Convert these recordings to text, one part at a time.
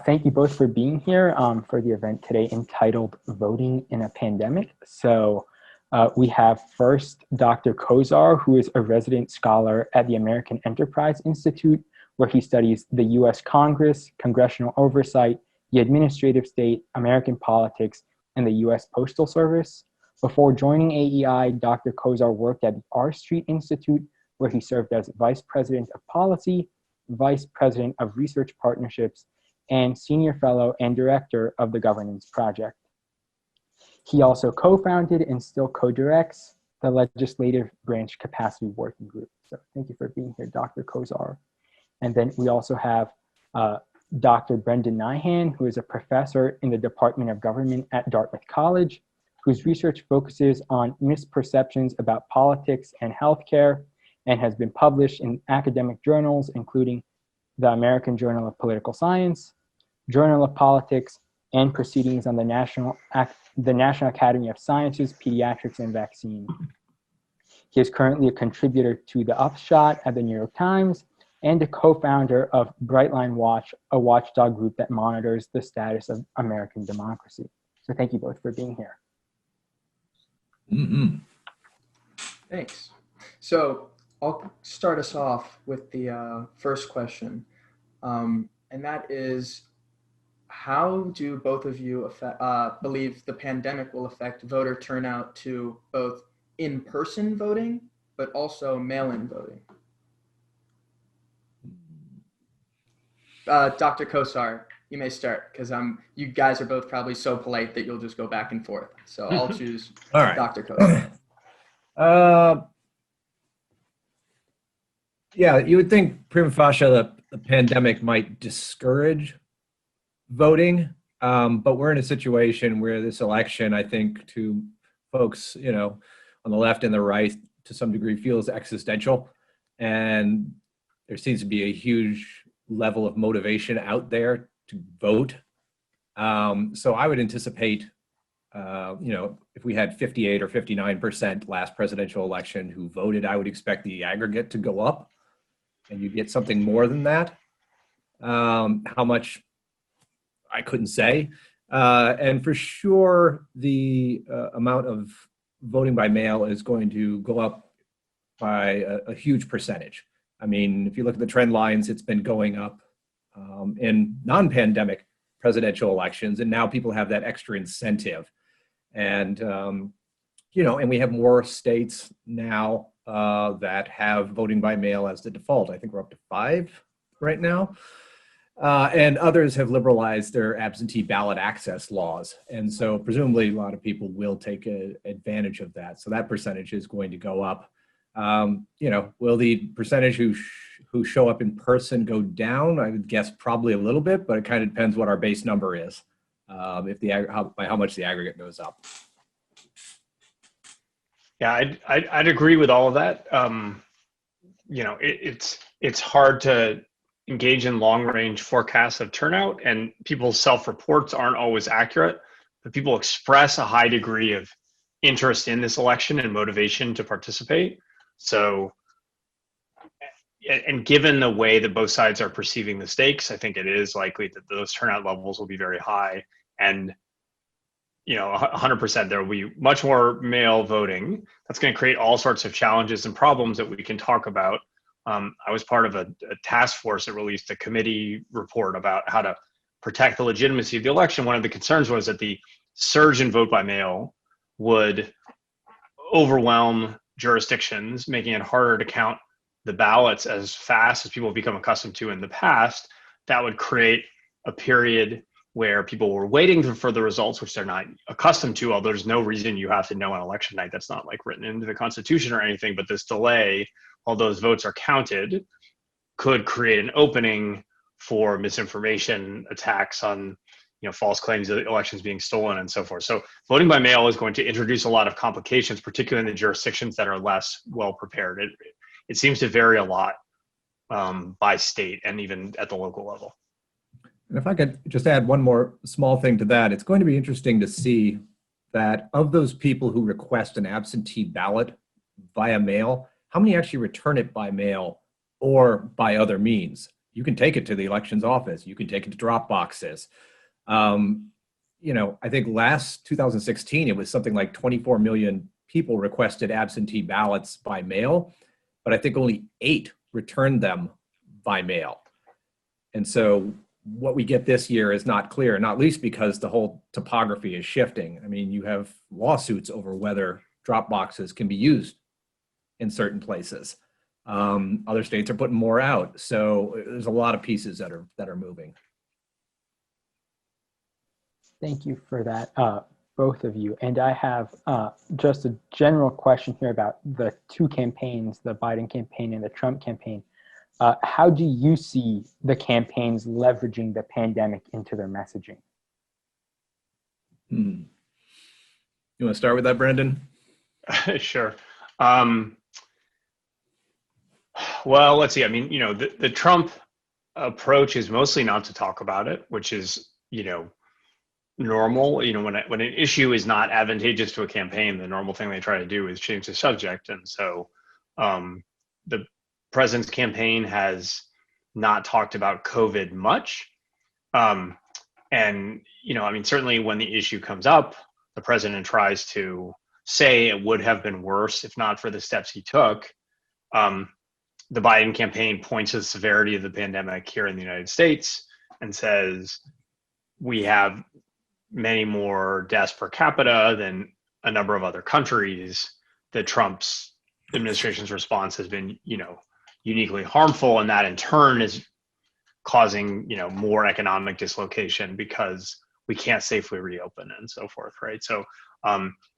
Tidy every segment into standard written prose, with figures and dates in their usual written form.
Thank you both for being here for the event today entitled Voting in a Pandemic. So we have first Dr. Kosar, who is a resident scholar at the American Enterprise Institute, where he studies the US Congress, congressional oversight, the administrative state, American politics, and the US Postal Service. Before joining AEI, Dr. Kosar worked at the R Street Institute, where he served as Vice President of Policy, Vice President of Research Partnerships, and Senior Fellow and Director of the Governance Project. He also co-founded and still co-directs the Legislative Branch Capacity Working Group. So thank you for being here, Dr. Kosar. And then we also have Dr. Brendan Nyhan, who is a professor in the Department of Government at Dartmouth College, whose research focuses on misperceptions about politics and healthcare, and has been published in academic journals, including the American Journal of Political Science, Journal of Politics, and Proceedings on the National Academy of Sciences, Pediatrics, and Vaccine. He is currently a contributor to the Upshot at the New York Times and a co-founder of Brightline Watch, a watchdog group that monitors the status of American democracy. So thank you both for being here. Mm-hmm. Thanks. So I'll start us off with the first question, and that is, how do both of you believe the pandemic will affect voter turnout to both in-person voting, but also mail-in voting? Dr. Kosar, you may start, because you guys are both probably so polite that you'll just go back and forth. So I'll choose All right. Dr. Kosar. Yeah, you would think prima facie that the pandemic might discourage voting, but we're in a situation where this election, I think, to folks, on the left and the right, to some degree, feels existential, and there seems to be a huge level of motivation out there to vote. So I would anticipate, if we had 58 or 59% last presidential election who voted, I would expect the aggregate to go up, and you get something more than that. How much, I couldn't say. And for sure, the amount of voting by mail is going to go up by a huge percentage. I mean, if you look at the trend lines, it's been going up in non-pandemic presidential elections, and now people have that extra incentive. And, and we have more states now that have voting by mail as the default. I think we're up to 5 right now. And others have liberalized their absentee ballot access laws. And so presumably a lot of people will take advantage of that. So that percentage is going to go up. Will the percentage who show up in person go down? I would guess probably a little bit, but it kind of depends what our base number is, by how much the aggregate goes up. Yeah, I'd agree with all of that. It's hard to engage in long-range forecasts of turnout, and people's self-reports aren't always accurate, but people express a high degree of interest in this election and motivation to participate. So, and given the way that both sides are perceiving the stakes, I think it is likely that those turnout levels will be very high. And 100% there will be much more mail voting. That's going to create all sorts of challenges and problems that we can talk about. I was part of a task force that released a committee report about how to protect the legitimacy of the election. One of the concerns was that the surge in vote by mail would overwhelm jurisdictions, making it harder to count the ballots as fast as people have become accustomed to in the past. That would create a period where people were waiting for the results, which they're not accustomed to, although there's no reason you have to know on election night. That's not like written into the Constitution or anything, but this delay, while those votes are counted, could create an opening for misinformation attacks on false claims of elections being stolen and so forth. So voting by mail is going to introduce a lot of complications, particularly in the jurisdictions that are less well prepared. It seems to vary a lot by state and even at the local level. And if I could just add one more small thing to that, it's going to be interesting to see that of those people who request an absentee ballot via mail, how many actually return it by mail or by other means? you can take it to the elections office. You can take it to drop boxes. I think last 2016, it was something like 24 million people requested absentee ballots by mail, but I think only 8 returned them by mail. And so what we get this year is not clear, not least because the whole topography is shifting. I mean, you have lawsuits over whether drop boxes can be used in certain places. Other states are putting more out. So there's a lot of pieces that are moving. Thank you for that, both of you. And I have just a general question here about the two campaigns, the Biden campaign and the Trump campaign. How do you see the campaigns leveraging the pandemic into their messaging? You want to start with that, Brendan? Sure. Well, let's see. I mean, the Trump approach is mostly not to talk about it, which is, normal. When an issue is not advantageous to a campaign, the normal thing they try to do is change the subject. And so the president's campaign has not talked about COVID much. Certainly when the issue comes up, the president tries to say it would have been worse if not for the steps he took. The Biden campaign points to the severity of the pandemic here in the United States and says, we have many more deaths per capita than a number of other countries. That Trump's administration's response has been, uniquely harmful, and that in turn is causing, more economic dislocation because we can't safely reopen and so forth, right? So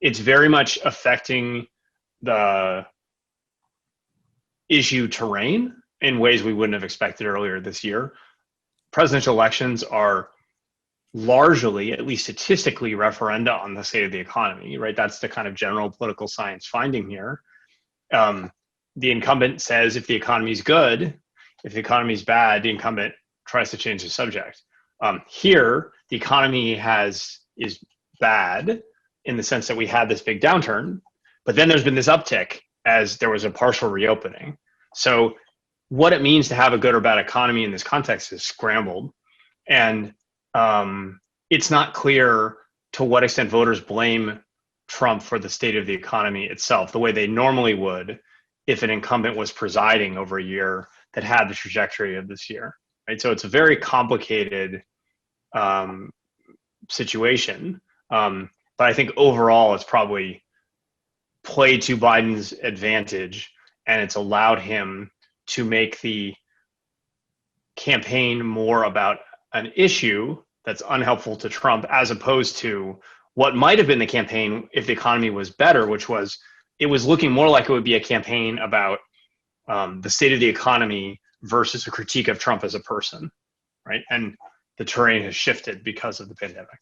it's very much affecting the issue terrain in ways we wouldn't have expected earlier this year. Presidential elections are largely, at least statistically, referenda on the state of the economy, right? That's the kind of general political science finding here. The incumbent says if the economy is good, if the economy is bad, the incumbent tries to change the subject. Here, the economy is bad in the sense that we had this big downturn, but then there's been this uptick as there was a partial reopening. So what it means to have a good or bad economy in this context is scrambled. And it's not clear to what extent voters blame Trump for the state of the economy itself, the way they normally would if an incumbent was presiding over a year that had the trajectory of this year, right? So it's a very complicated situation. But I think overall it's probably played to Biden's advantage, and it's allowed him to make the campaign more about an issue that's unhelpful to Trump, as opposed to what might have been the campaign if the economy was better, which was, it was looking more like it would be a campaign about the state of the economy versus a critique of Trump as a person, right? And the terrain has shifted because of the pandemic.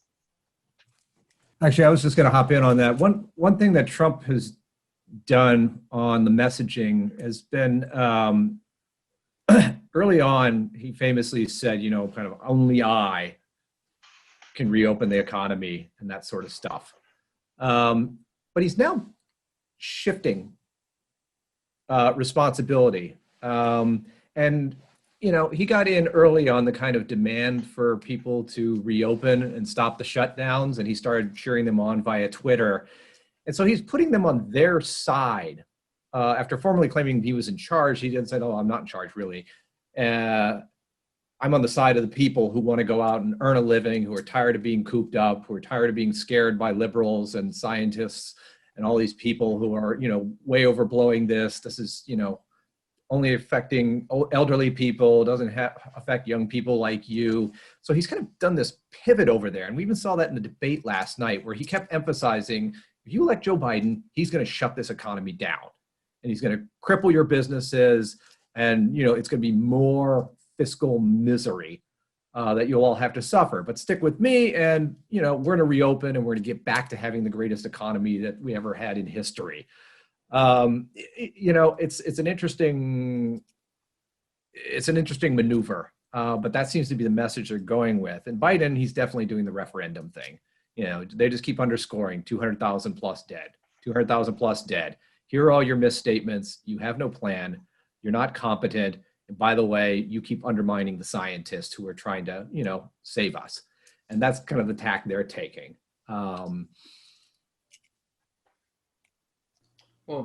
Actually, I was just going to hop in on that. One thing that Trump has done on the messaging has been, early on, he famously said, kind of only I can reopen the economy and that sort of stuff. But he's now shifting responsibility. And, he got in early on the kind of demand for people to reopen and stop the shutdowns, and he started cheering them on via Twitter. And so he's putting them on their side. After formally claiming he was in charge, he then said, oh, I'm not in charge, really. I'm on the side of the people who want to go out and earn a living, who are tired of being cooped up, who are tired of being scared by liberals and scientists and all these people who are, way overblowing this. This is, only affecting elderly people, doesn't affect young people like you. So he's kind of done this pivot over there. And we even saw that in the debate last night, where he kept emphasizing, if you elect Joe Biden, he's going to shut this economy down. And he's going to cripple your businesses. And, it's going to be more fiscal misery that you'll all have to suffer. But stick with me, and, we're going to reopen, and we're going to get back to having the greatest economy that we ever had in history. It's an interesting maneuver, but that seems to be the message they're going with. And Biden, he's definitely doing the referendum thing. They just keep underscoring 200,000 plus dead, 200,000 plus dead. Here are all your misstatements. You have no plan. You're not competent. by the way, you keep undermining the scientists who are trying to, save us. And that's kind of the tack they're taking. Well,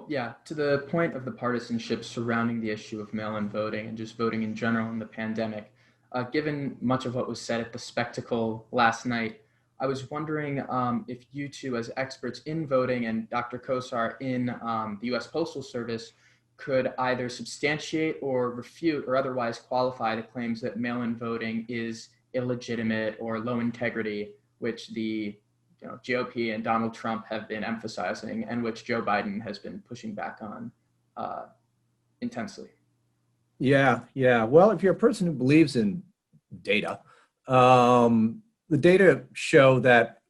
yeah, to the point of the partisanship surrounding the issue of mail-in voting and just voting in general in the pandemic, given much of what was said at the spectacle last night, I was wondering if you two, as experts in voting, and Dr. Kosar in the U.S. Postal Service, could either substantiate or refute or otherwise qualify the claims that mail-in voting is illegitimate or low integrity, which the GOP and Donald Trump have been emphasizing, and which Joe Biden has been pushing back on intensely. Yeah. Well, if you're a person who believes in data, the data show that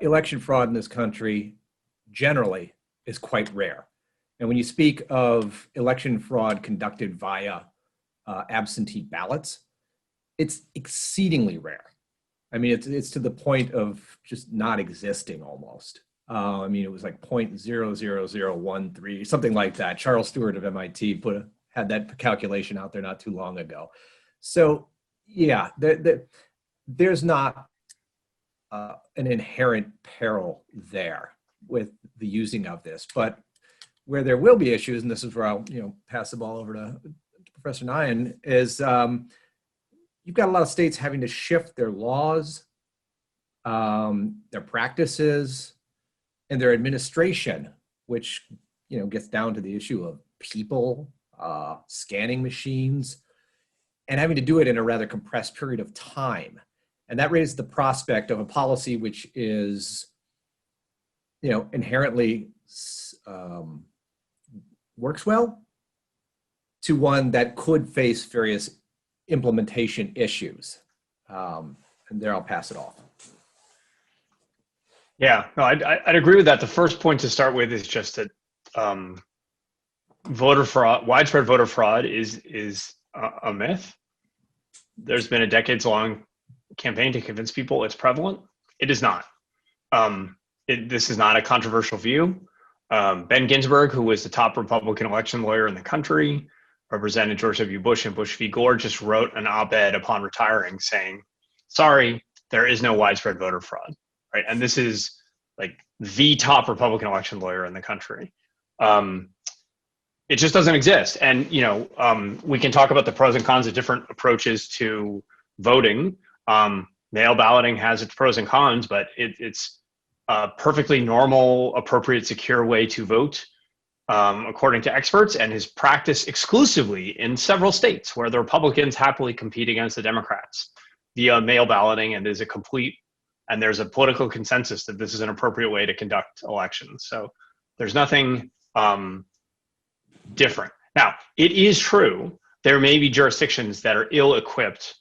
election fraud in this country generally is quite rare. And when you speak of election fraud conducted via absentee ballots, it's exceedingly rare. I mean, it's to the point of just not existing almost. I mean, it was like 0.00013, something like that. Charles Stewart of MIT had that calculation out there not too long ago. So yeah, there's not an inherent peril there with the using of this. But where there will be issues, and this is where I'll pass the ball over to Professor Nyhan, is you've got a lot of states having to shift their laws, their practices, and their administration, which gets down to the issue of people, scanning machines, and having to do it in a rather compressed period of time. And that raises the prospect of a policy which is, inherently works well, to one that could face various implementation issues. And there, I'll pass it off. Yeah, no, I'd agree with that. The first point to start with is just that voter fraud, widespread voter fraud, is a myth. There's been a decades-long campaign to convince people it's prevalent. It is not. This is not a controversial view. Ben Ginsburg, who was the top Republican election lawyer in the country, represented George W. Bush and Bush v. Gore, just wrote an op-ed upon retiring saying, sorry, there is no widespread voter fraud, right? And this is like the top Republican election lawyer in the country. It just doesn't exist. And, we can talk about the pros and cons of different approaches to voting. Mail balloting has its pros and cons, but it's a perfectly normal, appropriate, secure way to vote, according to experts, and is practiced exclusively in several states where the Republicans happily compete against the Democrats via mail balloting, and there's a political consensus that this is an appropriate way to conduct elections. So there's nothing different. Now, it is true there may be jurisdictions that are ill-equipped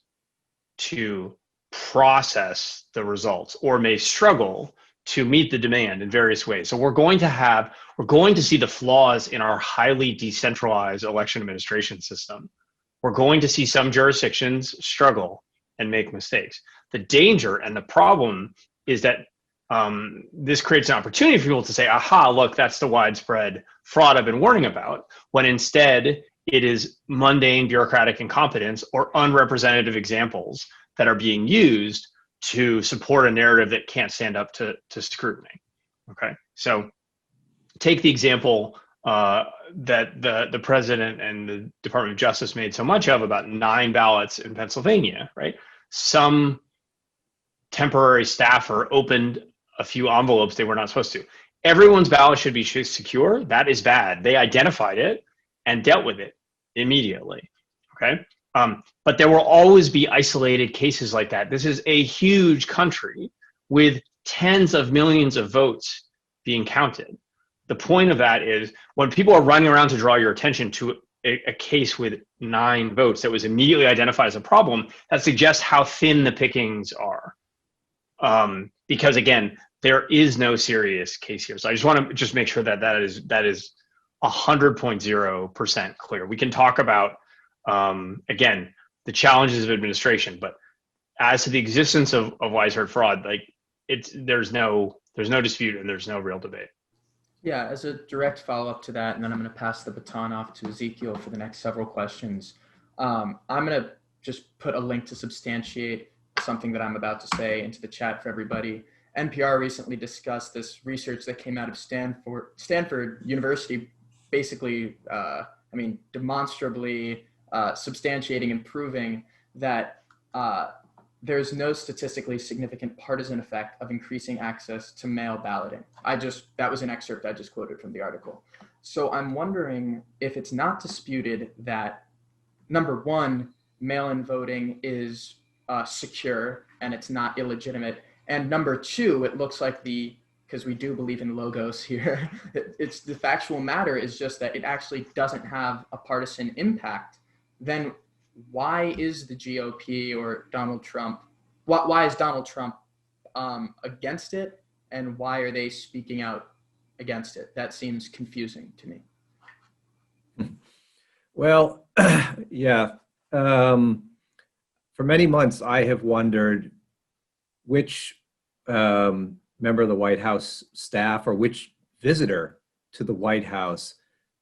to process the results or may struggle to meet the demand in various ways. So we're going to see the flaws in our highly decentralized election administration system. We're going to see some jurisdictions struggle and make mistakes. The danger and the problem is that this creates an opportunity for people to say, aha, look, that's the widespread fraud I've been warning about, when instead it is mundane bureaucratic incompetence or unrepresentative examples that are being used to support a narrative that can't stand up to scrutiny. Okay, so take the example that the president and the Department of Justice made so much of about 9 ballots in Pennsylvania, right? Some temporary staffer opened a few envelopes they were not supposed to. Everyone's ballot should be secure. That is bad. They identified it and dealt with it immediately, okay? But there will always be isolated cases like that. This is a huge country with tens of millions of votes being counted. The point of that is when people are running around to draw your attention to a case with 9 votes that was immediately identified as a problem, that suggests how thin the pickings are. Because again, there is no serious case here. So I just want to make sure that is 100.0% clear. We can talk about, again, the challenges of administration, but as to the existence of widespread fraud, like there's no dispute and there's no real debate. Yeah, as a direct follow-up to that, and then I'm going to pass the baton off to Ezekiel for the next several questions. I'm going to just put a link to substantiate something that I'm about to say into the chat for everybody. NPR recently discussed this research that came out of Stanford University, basically, demonstrably substantiating and proving that there's no statistically significant partisan effect of increasing access to mail balloting. That was an excerpt I just quoted from the article. So I'm wondering if it's not disputed that, number one, mail-in voting is secure and it's not illegitimate. And number two, it looks like because we do believe in logos here, it's the factual matter is just that it actually doesn't have a partisan impact. Then why is the GOP or Donald Trump, why is Donald Trump against it, and why are they speaking out against it? That seems confusing to me. Well, yeah. For many months, I have wondered which member of the White House staff or which visitor to the White House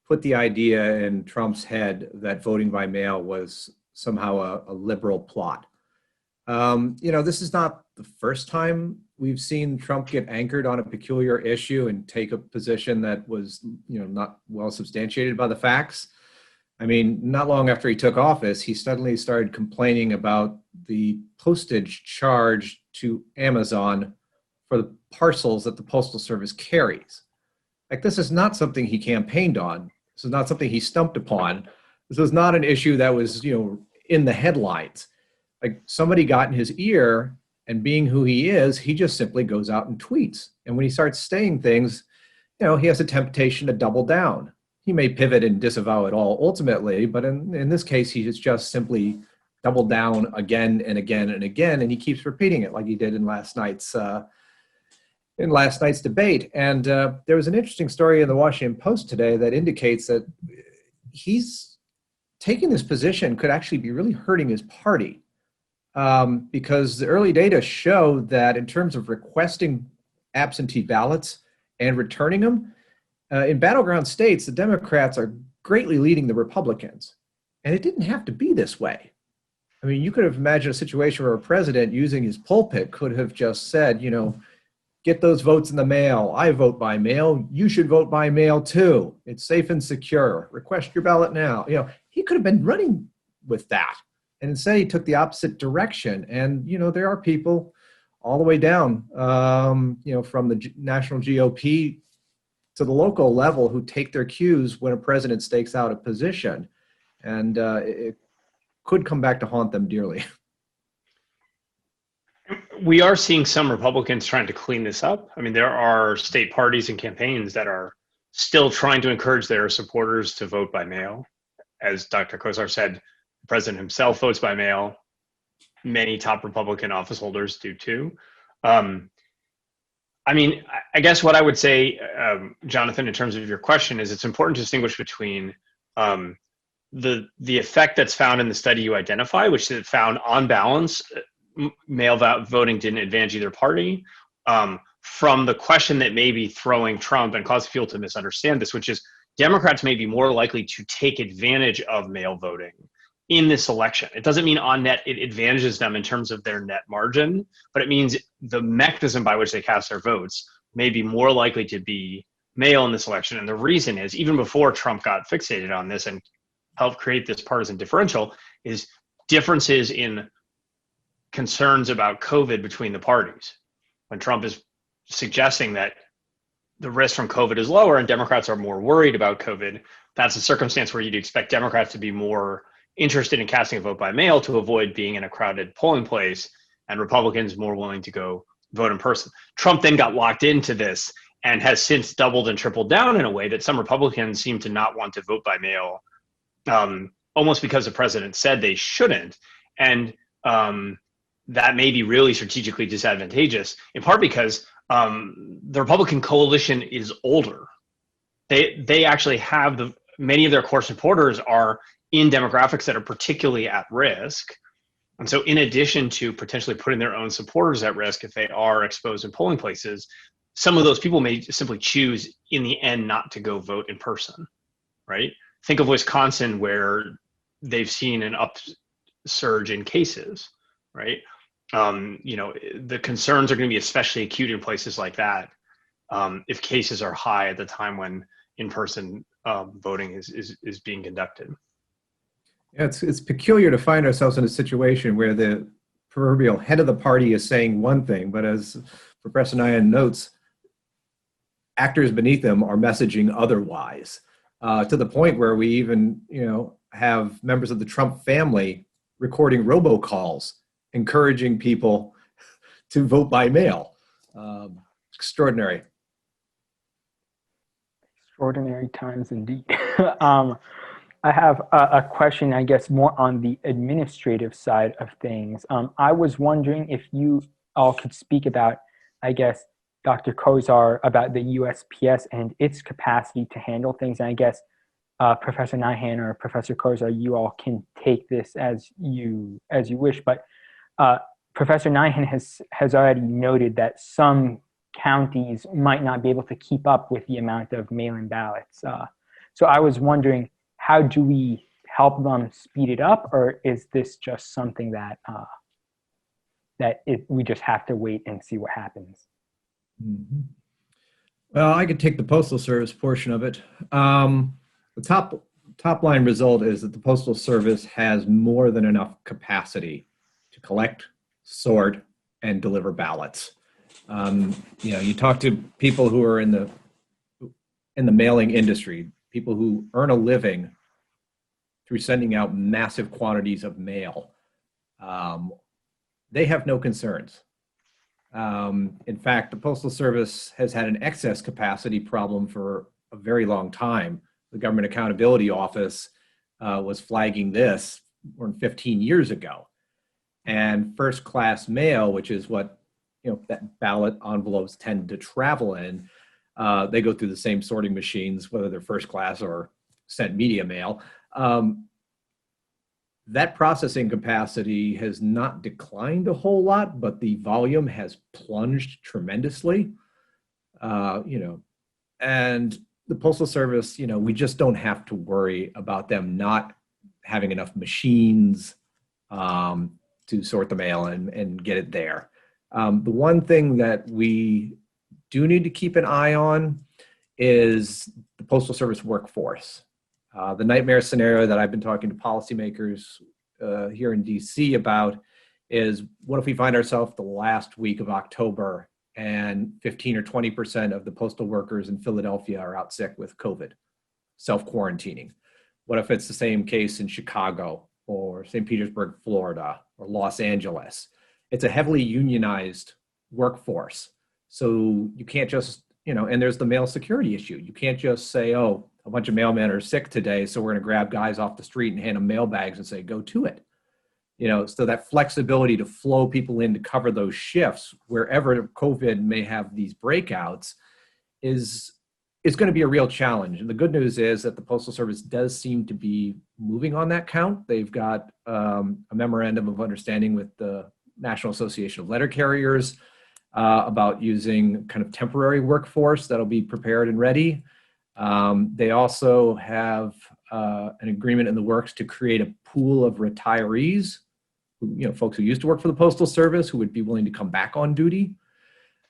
put the idea in Trump's head that voting by mail was somehow a liberal plot. This is not the first time we've seen Trump get anchored on a peculiar issue and take a position that was, not well substantiated by the facts. I mean, not long after he took office, he suddenly started complaining about the postage charge to Amazon for the parcels that the Postal Service carries. Like, this is not something he campaigned on. This is not something he stumped upon. This was not an issue that was, in the headlines. Like, somebody got in his ear, and being who he is, he just simply goes out and tweets. And when he starts saying things, he has a temptation to double down. He may pivot and disavow it all ultimately, but in this case, he has just simply doubled down again and again and again, and he keeps repeating it like he did in last night's debate. And there was an interesting story in the Washington Post today that indicates that he's taking this position could actually be really hurting his party, because the early data show that in terms of requesting absentee ballots and returning them, in battleground states, the Democrats are greatly leading the Republicans. And it didn't have to be this way. I mean, you could have imagined a situation where a president using his pulpit could have just said, get those votes in the mail. I vote by mail. You should vote by mail too. It's safe and secure. Request your ballot now. He could have been running with that. And instead he took the opposite direction. And, there are people all the way down, from the national GOP to the local level who take their cues when a president stakes out a position. And it could come back to haunt them dearly. We are seeing some Republicans trying to clean this up. I mean, there are state parties and campaigns that are still trying to encourage their supporters to vote by mail. As Dr. Kosar said, the president himself votes by mail. Many top Republican office holders do too. I guess what I would say, Jonathan, in terms of your question, is it's important to distinguish between the effect that's found in the study you identify, which is found on balance, mail voting didn't advantage either party, from the question that may be throwing Trump and causing people to misunderstand this, which is Democrats may be more likely to take advantage of mail voting in this election. It doesn't mean on net it advantages them in terms of their net margin, but it means the mechanism by which they cast their votes may be more likely to be mail in this election. And the reason is, even before Trump got fixated on this and helped create this partisan differential, is differences in concerns about COVID between the parties. When Trump is suggesting that the risk from COVID is lower and Democrats are more worried about COVID, that's a circumstance where you'd expect Democrats to be more interested in casting a vote by mail to avoid being in a crowded polling place, and Republicans more willing to go vote in person. Trump then got locked into this and has since doubled and tripled down in a way that some Republicans seem to not want to vote by mail, almost because the president said they shouldn't. And that may be really strategically disadvantageous, in part because the Republican coalition is older. They actually have many of their core supporters are in demographics that are particularly at risk. And so in addition to potentially putting their own supporters at risk if they are exposed in polling places, some of those people may simply choose in the end not to go vote in person, right? Think of Wisconsin, where they've seen an upsurge in cases, right? The concerns are going to be especially acute in places like that if cases are high at the time when in-person voting is being conducted. Yeah, it's peculiar to find ourselves in a situation where the proverbial head of the party is saying one thing, but as Professor Nyhan notes, actors beneath them are messaging otherwise, to the point where we even, have members of the Trump family recording robocalls, encouraging people to vote by mail. Extraordinary. Extraordinary times indeed. I have a question, I guess, more on the administrative side of things. I was wondering if you all could speak about, I guess, Dr. Kosar, about the USPS and its capacity to handle things. And I guess Professor Nyhan or Professor Kosar, you all can take this as you wish. But Professor Nyhan has already noted that some counties might not be able to keep up with the amount of mail-in ballots. So I was wondering, how do we help them speed it up, or is this just something that we just have to wait and see what happens? Mm-hmm. Well, I could take the Postal Service portion of it. The top line result is that the Postal Service has more than enough capacity to collect, sort, and deliver ballots. You talk to people who are in the mailing industry, people who earn a living through sending out massive quantities of mail. They have no concerns. In fact, the Postal Service has had an excess capacity problem for a very long time. The Government Accountability Office was flagging this more than 15 years ago. And first class mail, which is what that ballot envelopes tend to travel in, they go through the same sorting machines, whether they're first class or sent media mail. That processing capacity has not declined a whole lot, but the volume has plunged tremendously. And the Postal Service, we just don't have to worry about them not having enough machines to sort the mail and get it there. The one thing that we do need to keep an eye on is the Postal Service workforce. The nightmare scenario that I've been talking to policymakers here in DC about is, what if we find ourselves the last week of October and 15 or 20% of the postal workers in Philadelphia are out sick with COVID, self-quarantining? What if it's the same case in Chicago or St. Petersburg, Florida, or Los Angeles? It's a heavily unionized workforce. So you can't just, and there's the mail security issue. You can't just say, oh, a bunch of mailmen are sick today, so we're going to grab guys off the street and hand them mail bags and say, go to it. So that flexibility to flow people in to cover those shifts wherever COVID may have these breakouts is going to be a real challenge. And the good news is that the Postal Service does seem to be moving on that count. They've got a memorandum of understanding with the National Association of Letter Carriers about using kind of temporary workforce that'll be prepared and ready. They also have an agreement in the works to create a pool of retirees, folks who used to work for the Postal Service who would be willing to come back on duty.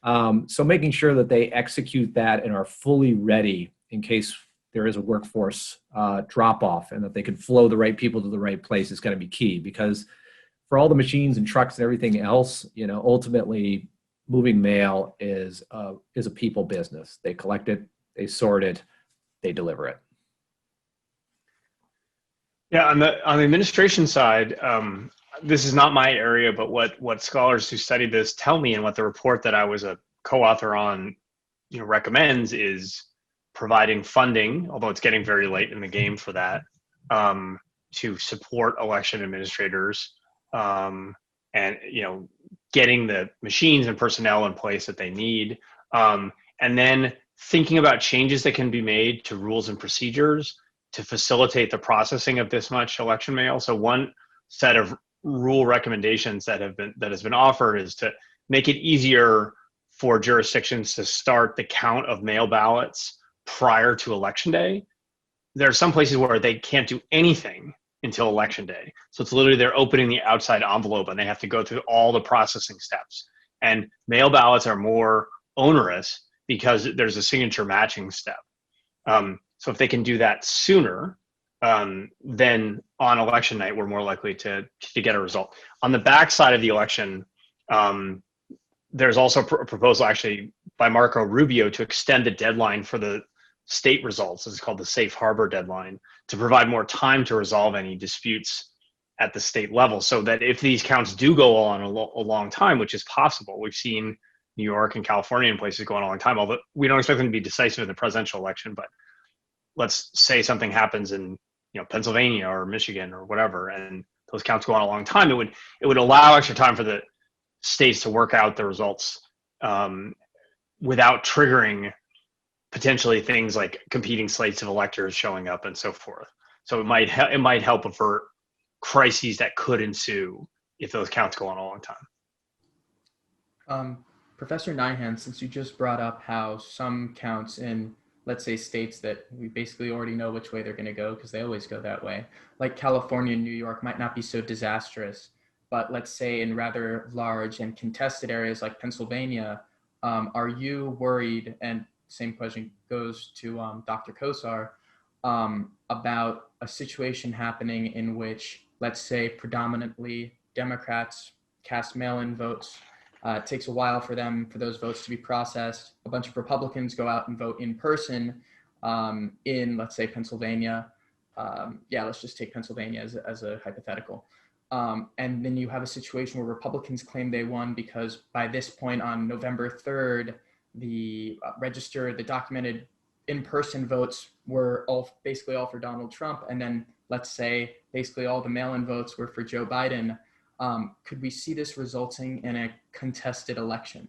So making sure that they execute that and are fully ready in case there is a workforce drop-off, and that they can flow the right people to the right place is going to be key, because for all the machines and trucks and everything else, ultimately moving mail is a people business. They collect it, they sort it, they deliver it. Yeah, on the administration side, this is not my area, but what scholars who studied this tell me, and what the report that I was a co-author on, recommends, is providing funding, although it's getting very late in the game for that, to support election administrators, and getting the machines and personnel in place that they need, and then thinking about changes that can be made to rules and procedures to facilitate the processing of this much election mail. So one set of rule recommendations that has been offered is to make it easier for jurisdictions to start the count of mail ballots prior to election day. There are some places where they can't do anything until election day. So it's literally they're opening the outside envelope and they have to go through all the processing steps. And mail ballots are more onerous because there's a signature matching step. So if they can do that sooner, then on election night, we're more likely to get a result. On the backside of the election, there's also a proposal actually by Marco Rubio to extend the deadline for the state results. It's called the safe harbor deadline, to provide more time to resolve any disputes at the state level, so that if these counts do go on a long time, which is possible, we've seen New York and California and places go on a long time, although we don't expect them to be decisive in the presidential election, but let's say something happens in Pennsylvania or Michigan or whatever, and those counts go on a long time, it would allow extra time for the states to work out the results without triggering potentially things like competing slates of electors showing up and so forth. So it might help avert crises that could ensue if those counts go on a long time. Professor Nyhan, since you just brought up how some counts in, let's say, states that we basically already know which way they're going to go because they always go that way, like California and New York, might not be so disastrous, but let's say in rather large and contested areas like Pennsylvania, are you worried, and same question goes to Dr. Kosar, about a situation happening in which, let's say, predominantly Democrats cast mail-in votes. It takes a while for those votes to be processed. A bunch of Republicans go out and vote in person in, let's say, Pennsylvania. Let's just take Pennsylvania as a hypothetical. And then you have a situation where Republicans claim they won because by this point on November 3rd, the documented in-person votes were basically all for Donald Trump. And then let's say basically all the mail-in votes were for Joe Biden. Could we see this resulting in a contested election?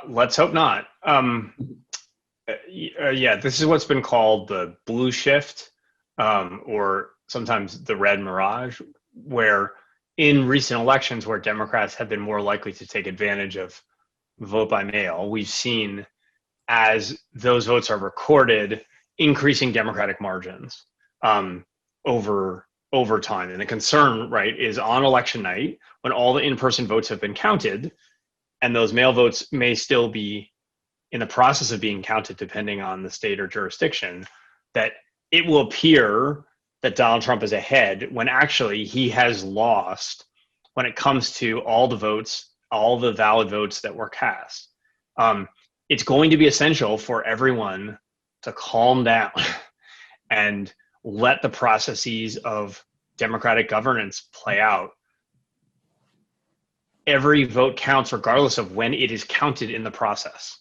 Let's hope not. This is what's been called the blue shift, or sometimes the red mirage, where in recent elections where Democrats have been more likely to take advantage of vote by mail, we've seen, as those votes are recorded, increasing Democratic margins over time. And the concern, right, is on election night, when all the in-person votes have been counted, and those mail votes may still be in the process of being counted depending on the state or jurisdiction, that it will appear that Donald Trump is ahead when actually he has lost when it comes to all the votes, all the valid votes that were cast. It's going to be essential for everyone to calm down and let the processes of democratic governance play out. Every vote counts regardless of when it is counted in the process.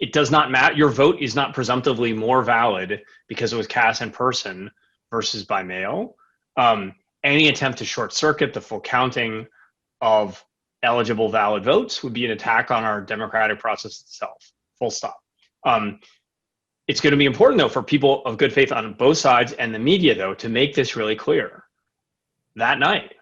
It does not matter. Your vote is not presumptively more valid because it was cast in person versus by mail. Any attempt to short circuit the full counting of eligible valid votes would be an attack on our democratic process itself, full stop. It's going to be important, though, for people of good faith on both sides and the media, though, to make this really clear that night,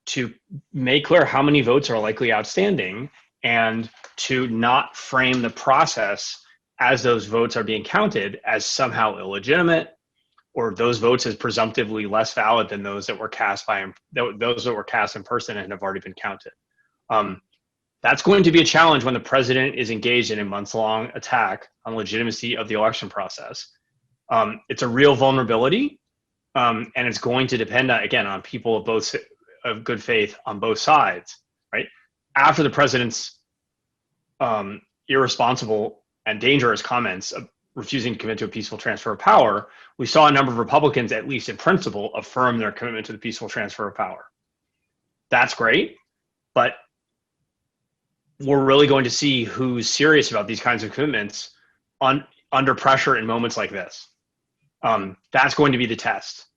to make clear how many votes are likely outstanding and to not frame the process as those votes are being counted as somehow illegitimate, or those votes as presumptively less valid than those that were cast in person and have already been counted. That's going to be a challenge when the president is engaged in a months-long attack on legitimacy of the election process. It's a real vulnerability, and it's going to depend on people of good faith on both sides, right? After the president's irresponsible and dangerous comments of refusing to commit to a peaceful transfer of power, we saw a number of Republicans, at least in principle, affirm their commitment to the peaceful transfer of power. That's great, but we're really going to see who's serious about these kinds of commitments under pressure in moments like this. That's going to be the test.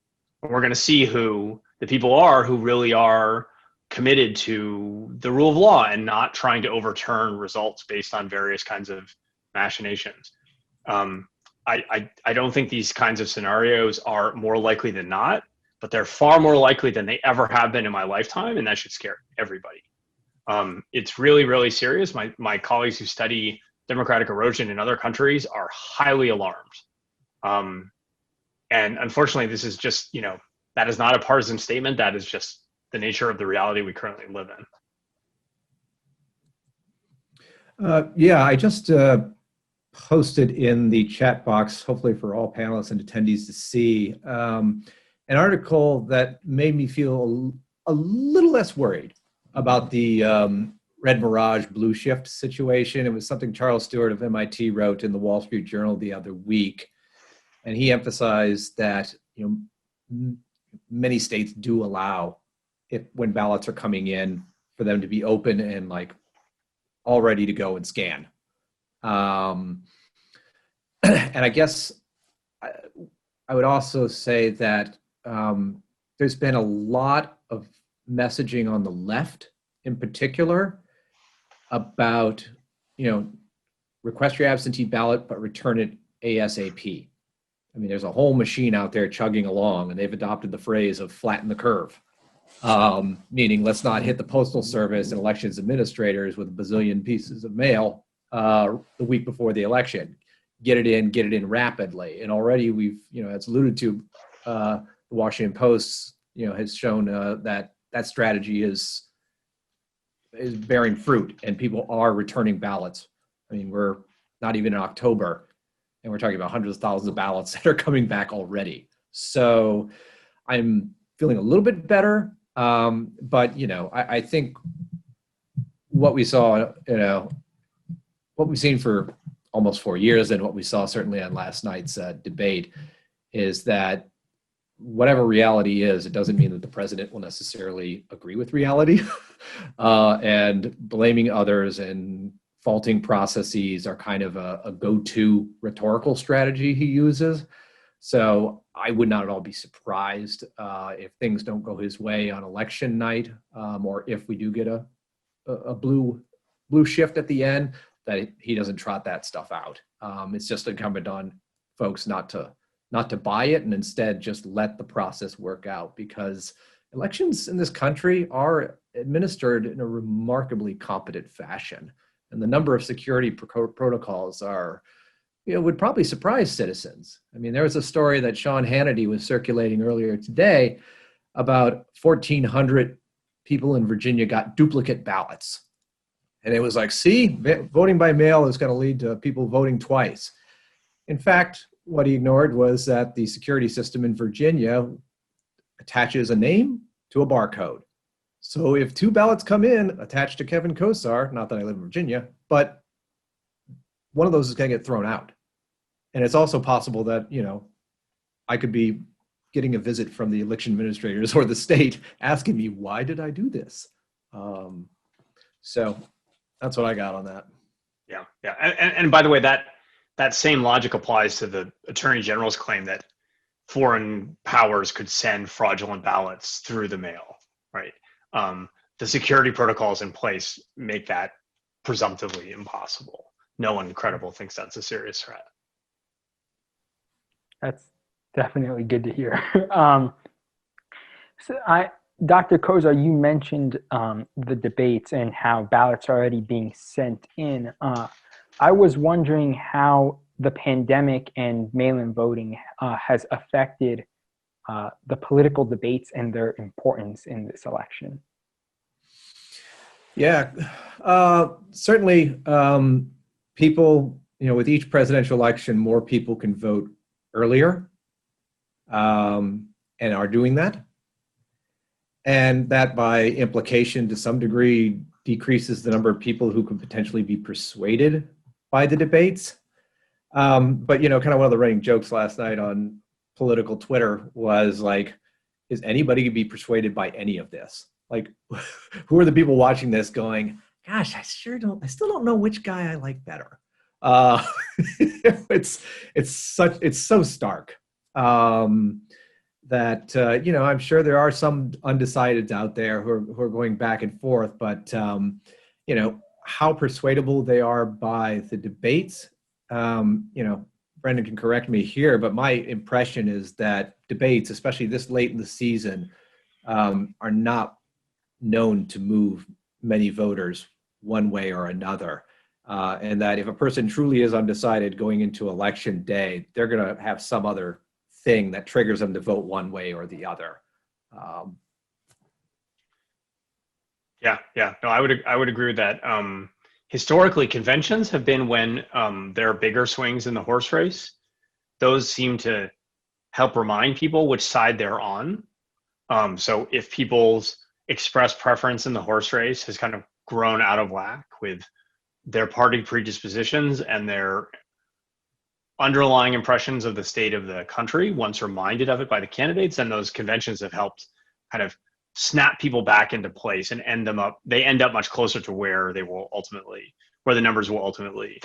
We're going to see who the people are who really are committed to the rule of law and not trying to overturn results based on various kinds of machinations. I don't think these kinds of scenarios are more likely than not, but they're far more likely than they ever have been in my lifetime, and that should scare everybody. It's really, really serious. My colleagues who study democratic erosion in other countries are highly alarmed. And unfortunately, this is just, that is not a partisan statement. That is just the nature of the reality we currently live in. Yeah, I just posted in the chat box, hopefully for all panelists and attendees to see, an article that made me feel a little less worried about the red mirage blue shift situation. It was something Charles Stewart of MIT wrote in the Wall Street Journal the other week. And he emphasized that many states do allow, when ballots are coming in, for them to be open and like all ready to go and scan. And I guess I would also say that there's been a lot of messaging on the left in particular about, request your absentee ballot, but return it ASAP. I mean, there's a whole machine out there chugging along, and they've adopted the phrase of flatten the curve, meaning let's not hit the Postal Service and elections administrators with a bazillion pieces of mail the week before the election. Get it in rapidly. And already we've, as alluded to, the Washington Post, has shown that strategy is bearing fruit, and people are returning ballots. I mean, we're not even in October, and we're talking about hundreds of thousands of ballots that are coming back already. So I'm feeling a little bit better, but I think what we saw, what we've seen for almost 4 years, and what we saw certainly on last night's debate, is that whatever reality is, it doesn't mean that the president will necessarily agree with reality. And blaming others and faulting processes are kind of a go-to rhetorical strategy he uses. So I would not at all be surprised if things don't go his way on election night, or if we do get a blue shift at the end, that he doesn't trot that stuff out. It's just incumbent on folks not to buy it, and instead just let the process work out, because elections in this country are administered in a remarkably competent fashion. And the number of security protocols would probably surprise citizens. I mean, there was a story that Sean Hannity was circulating earlier today about 1,400 people in Virginia got duplicate ballots. And it was like, see, voting by mail is going to lead to people voting twice. In fact, what he ignored was that the security system in Virginia attaches a name to a barcode. So if 2 ballots come in attached to Kevin Kosar, not that I live in Virginia, but one of those is going to get thrown out. And it's also possible that, I could be getting a visit from the election administrators or the state asking me, why did I do this? So that's what I got on that. Yeah. And by the way, that same logic applies to the Attorney General's claim that foreign powers could send fraudulent ballots through the mail, right? The security protocols in place make that presumptively impossible. No one credible thinks that's a serious threat. That's definitely good to hear. Dr. Kosar, you mentioned the debates and how ballots are already being sent in. I was wondering how the pandemic and mail-in voting has affected the political debates and their importance in this election. Yeah, certainly people, with each presidential election, more people can vote earlier and are doing that. And that by implication, to some degree, decreases the number of people who could potentially be persuaded by the debates. But, kind of one of the running jokes last night on political Twitter was like, is anybody going to be persuaded by any of this? Like, who are the people watching this going, gosh, I still don't know which guy I like better. It's so stark that, I'm sure there are some undecideds out there who are going back and forth, but, how persuadable they are by the debates. Brendan can correct me here, but my impression is that debates, especially this late in the season, are not known to move many voters one way or another. And that if a person truly is undecided going into election day, they're going to have some other thing that triggers them to vote one way or the other. Yeah. No, I would agree with that. Historically, conventions have been when there are bigger swings in the horse race. Those seem to help remind people which side they're on. So if people's expressed preference in the horse race has kind of grown out of whack with their party predispositions and their underlying impressions of the state of the country, once reminded of it by the candidates, and those conventions have helped kind of snap people back into place and they end up much closer to where the numbers will ultimately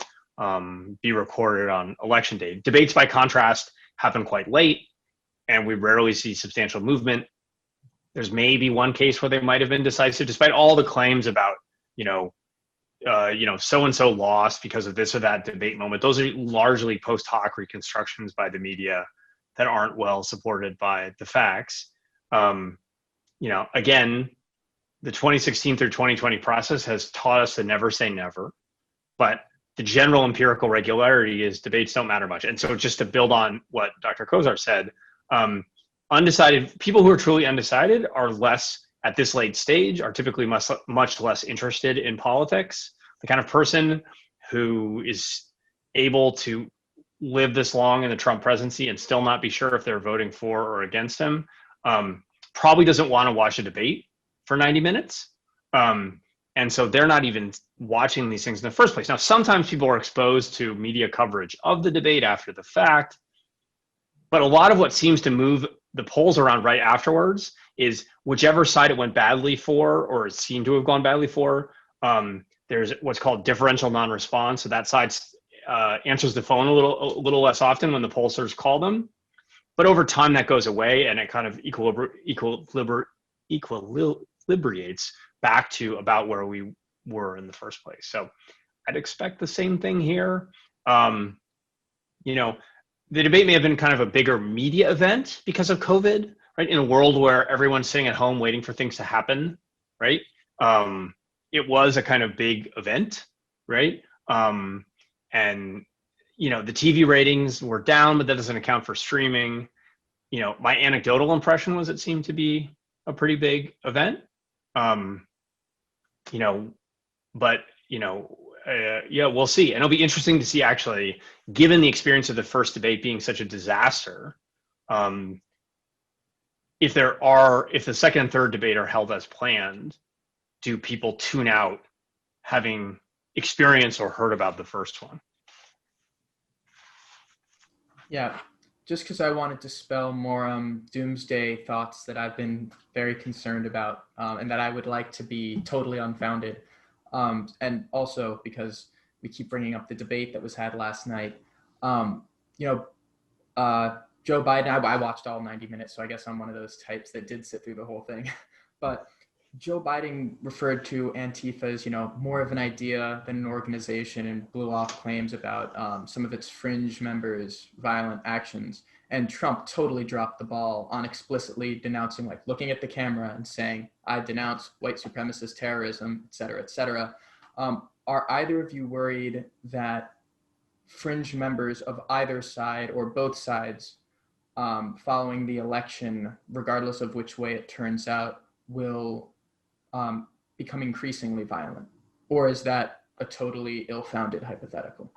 be recorded on election day. Debates, by contrast, happen quite late, and we rarely see substantial movement. There's maybe one case where they might have been decisive, despite all the claims about, so-and-so lost because of this or that debate moment. Those are largely post hoc reconstructions by the media that aren't well supported by the facts. Again, the 2016 through 2020 process has taught us to never say never, but the general empirical regularity is debates don't matter much. And so just to build on what Dr. Kosar said, undecided people who are truly undecided are less, at this late stage, are typically much less interested in politics. The kind of person who is able to live this long in the Trump presidency and still not be sure if they're voting for or against him probably doesn't want to watch a debate for 90 minutes. And so they're not even watching these things in the first place. Now, sometimes people are exposed to media coverage of the debate after the fact, but a lot of what seems to move the polls around right afterwards is whichever side it went badly for, or it seemed to have gone badly for, there's what's called differential non-response. So that side answers the phone a little less often when the pollsters call them. But over time that goes away, and it kind of equilibrates back to about where we were in the first place. So I'd expect the same thing here. The debate may have been kind of a bigger media event because of COVID, right? In a world where everyone's sitting at home waiting for things to happen, right? It was a kind of big event, right? The TV ratings were down, but that doesn't account for streaming. My anecdotal impression was it seemed to be a pretty big event. We'll see. And it'll be interesting to see, actually, given the experience of the first debate being such a disaster, if the second and third debate are held as planned, do people tune out having experienced or heard about the first one? Yeah, just because I wanted to dispel more doomsday thoughts that I've been very concerned about, and that I would like to be totally unfounded. And also because we keep bringing up the debate that was had last night. Joe Biden, I watched all 90 minutes, so I guess I'm one of those types that did sit through the whole thing. But Joe Biden referred to Antifa as, more of an idea than an organization, and blew off claims about some of its fringe members' violent actions. And Trump totally dropped the ball on explicitly denouncing, looking at the camera and saying, I denounce white supremacist terrorism, et cetera, et cetera. Are either of you worried that fringe members of either side or both sides following the election, regardless of which way it turns out, will become increasingly violent? Or is that a totally ill-founded hypothetical?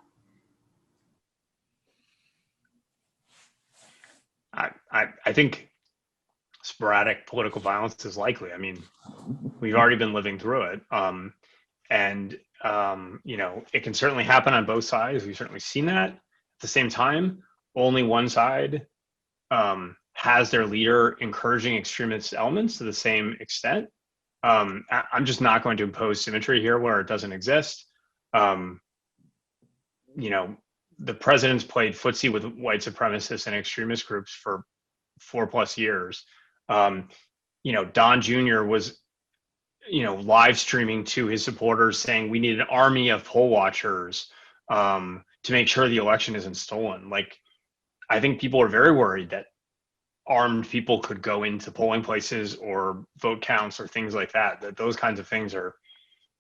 I think sporadic political violence is likely. I mean, we've already been living through it. It can certainly happen on both sides. We've certainly seen that. At the same time, only one side has their leader encouraging extremist elements to the same extent. I'm just not going to impose symmetry here where it doesn't exist. The president's played footsie with white supremacists and extremist groups for 4+ years. Don Jr. was, live streaming to his supporters saying we need an army of poll watchers to make sure the election isn't stolen. I think people are very worried that armed people could go into polling places or vote counts or things like that, that those kinds of things are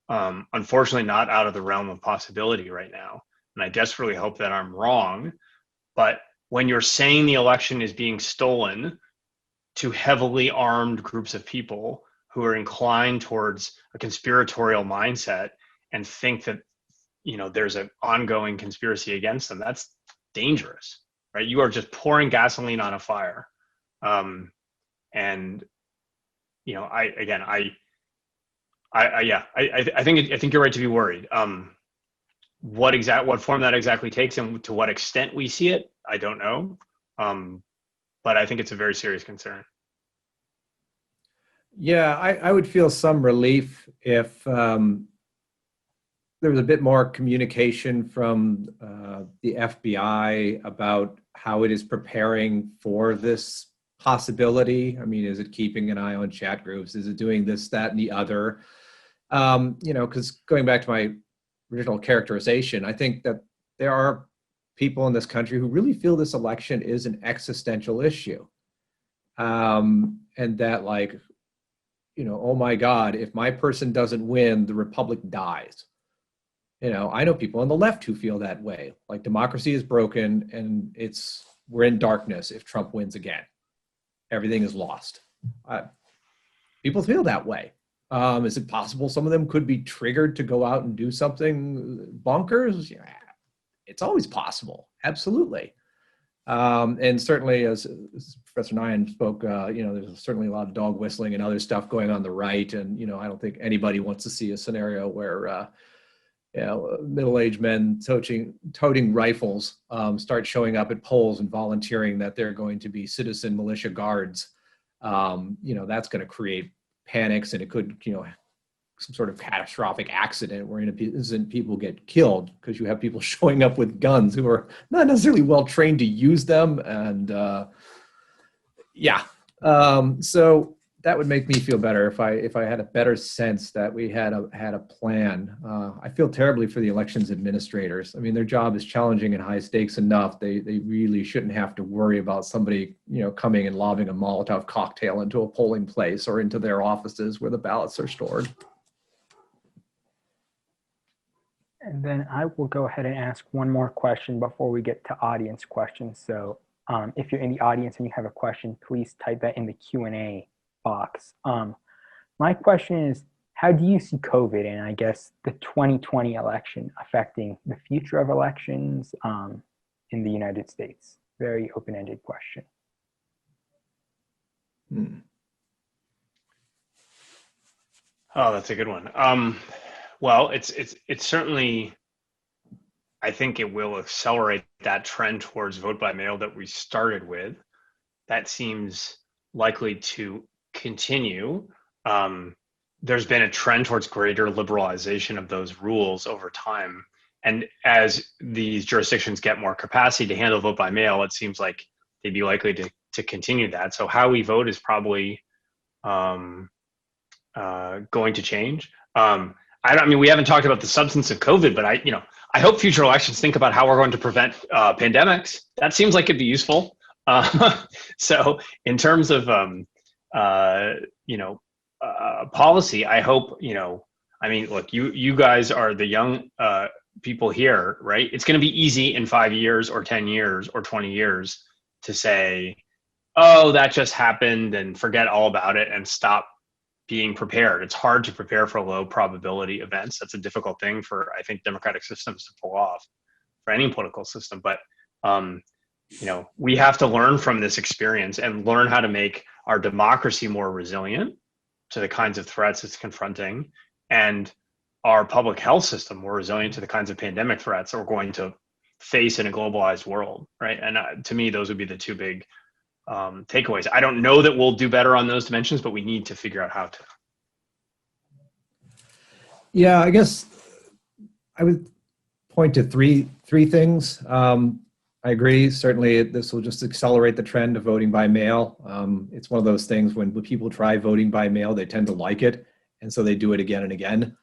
unfortunately not out of the realm of possibility right now. And I desperately hope that I'm wrong. But when you're saying the election is being stolen to heavily armed groups of people who are inclined towards a conspiratorial mindset and think that, there's an ongoing conspiracy against them, that's dangerous, right? You are just pouring gasoline on a fire. And I think you're right to be worried. What form that exactly takes and to what extent we see it, I don't know. But I think it's a very serious concern. Yeah, I would feel some relief if there was a bit more communication from the FBI about how it is preparing for this possibility. I mean, is it keeping an eye on chat groups? Is it doing this, that, and the other? Because going back to my original characterization, I think that there are people in this country who really feel this election is an existential issue. And that oh my God, if my person doesn't win, the republic dies. I know people on the left who feel that way. Like democracy is broken and we're in darkness if Trump wins again. Everything is lost. People feel that way. Is it possible some of them could be triggered to go out and do something bonkers? Yeah, it's always possible. Absolutely. And certainly, as Professor Nyhan spoke, there's certainly a lot of dog whistling and other stuff going on the right. And, I don't think anybody wants to see a scenario where, middle-aged men toting rifles start showing up at polls and volunteering that they're going to be citizen militia guards. That's going to create panics, and it could, some sort of catastrophic accident where innocent people get killed because you have people showing up with guns who are not necessarily well trained to use them. And so that would make me feel better if I had a better sense that we had a plan. I feel terribly for the elections administrators. I mean, their job is challenging and high stakes enough. They really shouldn't have to worry about somebody, coming and lobbing a Molotov cocktail into a polling place or into their offices where the ballots are stored. And then I will go ahead and ask one more question before we get to audience questions. So if you're in the audience and you have a question, please type that in the Q&A box. My question is, how do you see COVID and I guess the 2020 election affecting the future of elections in the United States? Very open-ended question. Oh, that's a good one. Well, it's certainly, I think it will accelerate that trend towards vote by mail that we started with. That seems likely to continue. There's been a trend towards greater liberalization of those rules over time. And as these jurisdictions get more capacity to handle vote by mail, it seems like they'd be likely to continue that. So how we vote is probably going to change. We haven't talked about the substance of COVID, but I hope future elections think about how we're going to prevent pandemics. That seems like it'd be useful. So in terms of policy, I hope look, you guys are the young people here, right? It's going to be easy in 5 years or 10 years or 20 years to say, oh, that just happened, and forget all about it and stop being prepared. It's hard to prepare for low probability events. That's a difficult thing for, I think, democratic systems to pull off, for any political system. But we have to learn from this experience and learn how to make our democracy more resilient to the kinds of threats it's confronting, and our public health system more resilient to the kinds of pandemic threats that we're going to face in a globalized world, right? And to me, those would be the two big takeaways. I don't know that we'll do better on those dimensions, but we need to figure out how to. Yeah, I guess I would point to three things. I agree. Certainly, this will just accelerate the trend of voting by mail. It's one of those things when people try voting by mail, they tend to like it, and so they do it again and again.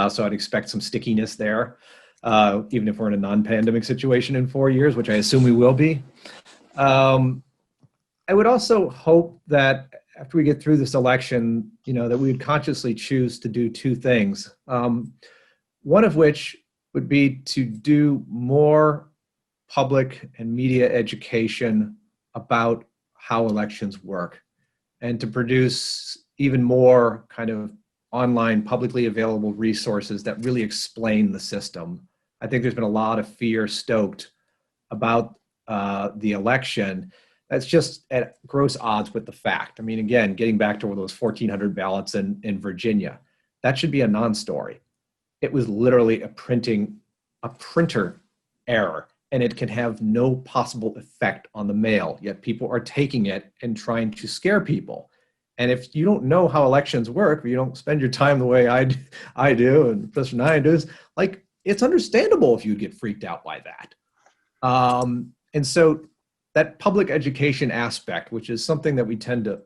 So I'd expect some stickiness there, even if we're in a non-pandemic situation in 4 years, which I assume we will be. I would also hope that after we get through this election, that we would consciously choose to do two things. One of which would be to do more public and media education about how elections work, and to produce even more kind of online publicly available resources that really explain the system. I think there's been a lot of fear stoked about the election. That's just at gross odds with the fact. I mean, again, getting back to those 1,400 ballots in Virginia, that should be a non-story. It was literally a printer error, and it can have no possible effect on the mail, yet people are taking it and trying to scare people. And if you don't know how elections work, or you don't spend your time the way I do and Professor Nyhan does, like, it's understandable if you get freaked out by that. And so that public education aspect, which is something that we tend to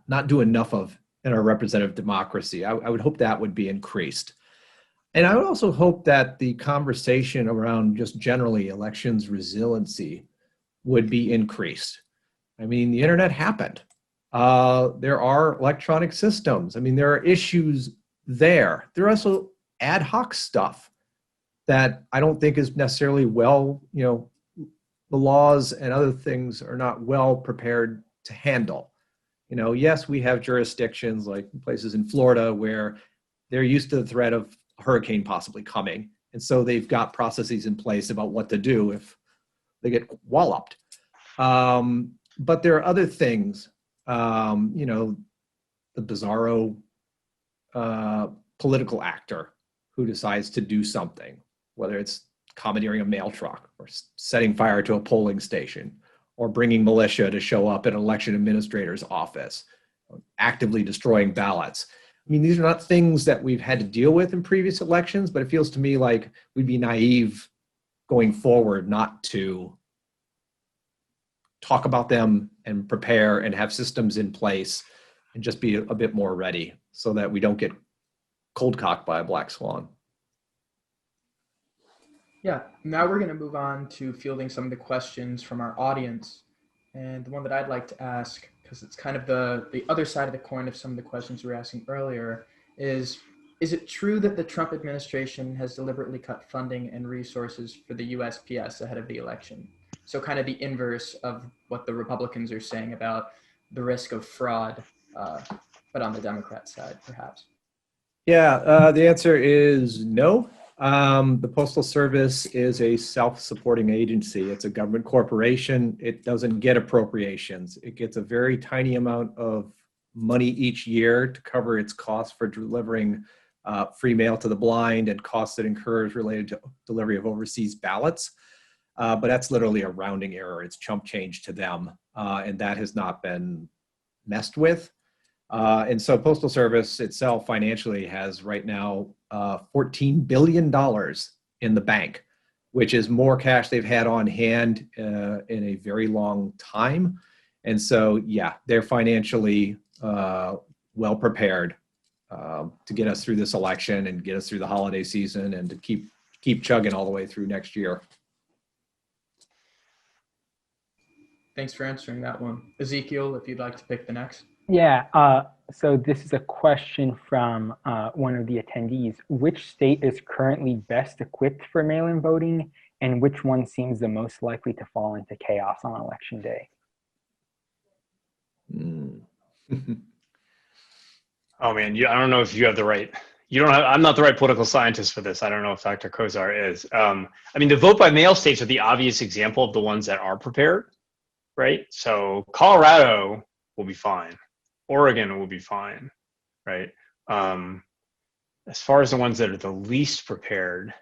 not do enough of in our representative democracy, I would hope that would be increased. And I would also hope that the conversation around just generally elections resiliency would be increased. I mean, the internet happened. There are electronic systems. I mean, there are issues there. There are also ad hoc stuff that I don't think is necessarily the laws and other things are not well prepared to handle. Yes, we have jurisdictions like places in Florida where they're used to the threat of a hurricane possibly coming. And so they've got processes in place about what to do if they get walloped. But there are other things, the bizarro political actor who decides to do something, whether it's commandeering a mail truck or setting fire to a polling station or bringing militia to show up at an election administrator's office, actively destroying ballots. I mean, these are not things that we've had to deal with in previous elections, but it feels to me like we'd be naive going forward not to talk about them and prepare and have systems in place and just be a bit more ready so that we don't get cold cocked by a black swan. Yeah, now we're going to move on to fielding some of the questions from our audience. And the one that I'd like to ask, because it's kind of the other side of the coin of some of the questions we were asking earlier, is it true that the Trump administration has deliberately cut funding and resources for the USPS ahead of the election? So kind of the inverse of what the Republicans are saying about the risk of fraud, but on the Democrat side, perhaps. Yeah, the answer is no. The Postal Service is a self-supporting agency. It's a government corporation. It doesn't get appropriations. It gets a very tiny amount of money each year to cover its costs for delivering free mail to the blind and costs it incurs related to delivery of overseas ballots. But that's literally a rounding error. It's chump change to them, and that has not been messed with. And so Postal Service itself financially has right now $14 billion in the bank, which is more cash they've had on hand in a very long time. And so, yeah, they're financially well prepared to get us through this election and get us through the holiday season and to keep chugging all the way through next year. Thanks for answering that one. Ezekiel, if you'd like to pick the next. Yeah, so this is a question from one of the attendees. Which state is currently best equipped for mail-in voting, and which one seems the most likely to fall into chaos on election day? Oh man, I don't know if you have the right. I'm not the right political scientist for this. I don't know if Dr. Kosar is. I mean, the vote by mail states are the obvious example of the ones that are prepared, right? So Colorado will be fine. Oregon will be fine, right? As far as the ones that are the least prepared,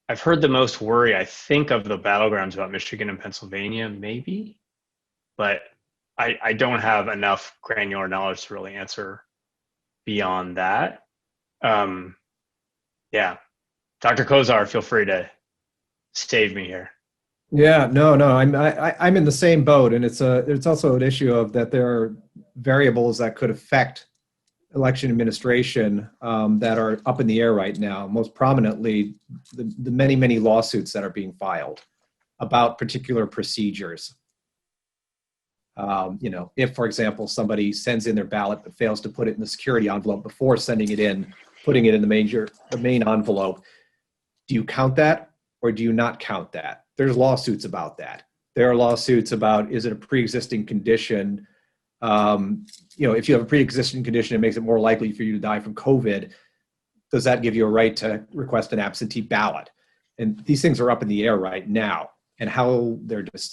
I've heard the most worry, I think, of the battlegrounds about Michigan and Pennsylvania, maybe, but I don't have enough granular knowledge to really answer beyond that. Yeah, Dr. Kosar, feel free to save me here. Yeah, no, I'm in the same boat, and it's also an issue of that there are variables that could affect election administration that are up in the air right now. Most prominently, the many lawsuits that are being filed about particular procedures. If, for example, somebody sends in their ballot but fails to put it in the security envelope before sending it in, putting it in the main envelope, do you count that or do you not count that? There's lawsuits about that. There are lawsuits about, is it a pre-existing condition? If you have a pre-existing condition, it makes it more likely for you to die from COVID. Does that give you a right to request an absentee ballot? And these things are up in the air right now, and how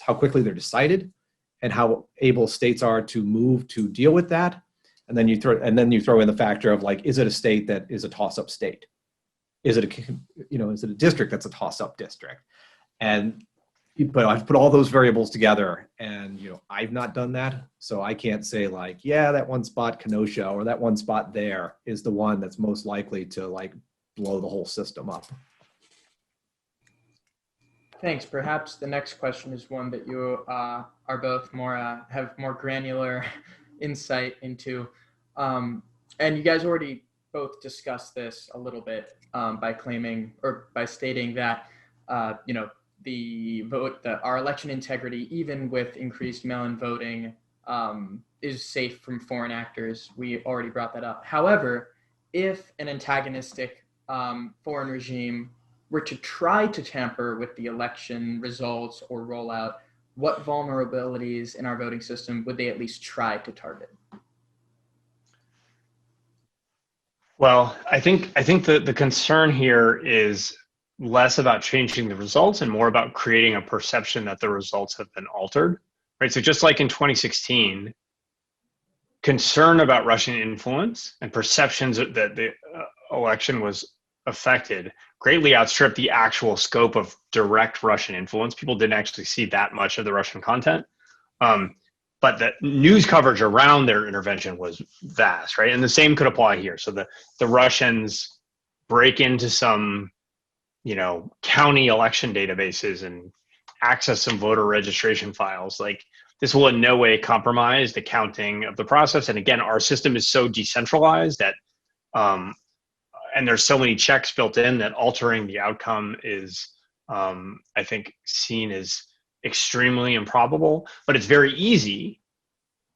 quickly they're decided, and how able states are to move to deal with that. And then you throw in the factor of, like, is it a state that is a toss-up state? Is it a district that's a toss-up district? And I've put all those variables together, and I've not done that, so I can't say, like, yeah, that one spot Kenosha or that one spot there is the one that's most likely to, like, blow the whole system up. Thanks. Perhaps the next question is one that you are both have more granular insight into, and you guys already both discussed this a little bit by stating that our election integrity, even with increased mail-in voting, is safe from foreign actors. We already brought that up. However, if an antagonistic foreign regime were to try to tamper with the election results or rollout, what vulnerabilities in our voting system would they at least try to target? Well, I think the concern here is less about changing the results and more about creating a perception that the results have been altered, right? So just like in 2016, concern about Russian influence and perceptions that the election was affected greatly outstripped the actual scope of direct Russian influence. People didn't actually see that much of the Russian content. But the news coverage around their intervention was vast, right? And the same could apply here. So the Russians break into some, county election databases and access some voter registration files. Like, this will in no way compromise the counting of the process. And again, our system is so decentralized that, and there's so many checks built in that altering the outcome is, I think, seen as extremely improbable. But it's very easy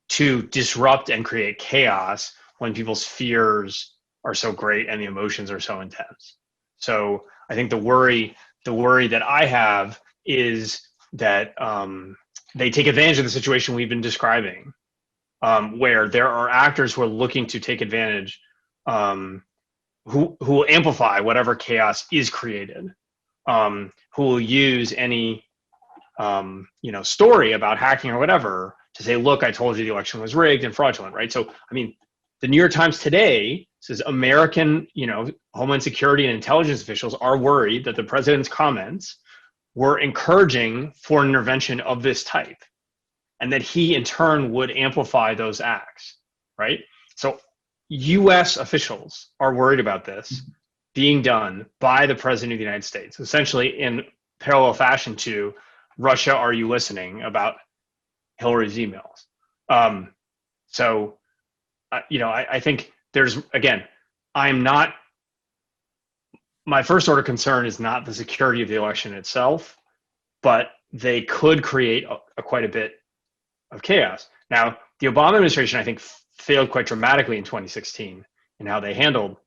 to disrupt and create chaos when people's fears are so great and the emotions are so intense. So I think the worry that I have is that they take advantage of the situation we've been describing, where there are actors who are looking to take advantage, who will amplify whatever chaos is created, who will use any story about hacking or whatever to say, look, I told you the election was rigged and fraudulent, right? So, I mean, the New York Times today says American, Homeland Security and intelligence officials are worried that the president's comments were encouraging foreign intervention of this type, and that he in turn would amplify those acts, right? So US officials are worried about this being done by the president of the United States, essentially in parallel fashion to Russia, are you listening, about Hillary's emails. I think there's, again, my first order concern is not the security of the election itself, but they could create quite a bit of chaos. Now, the Obama administration, I think, failed quite dramatically in 2016 in how they handled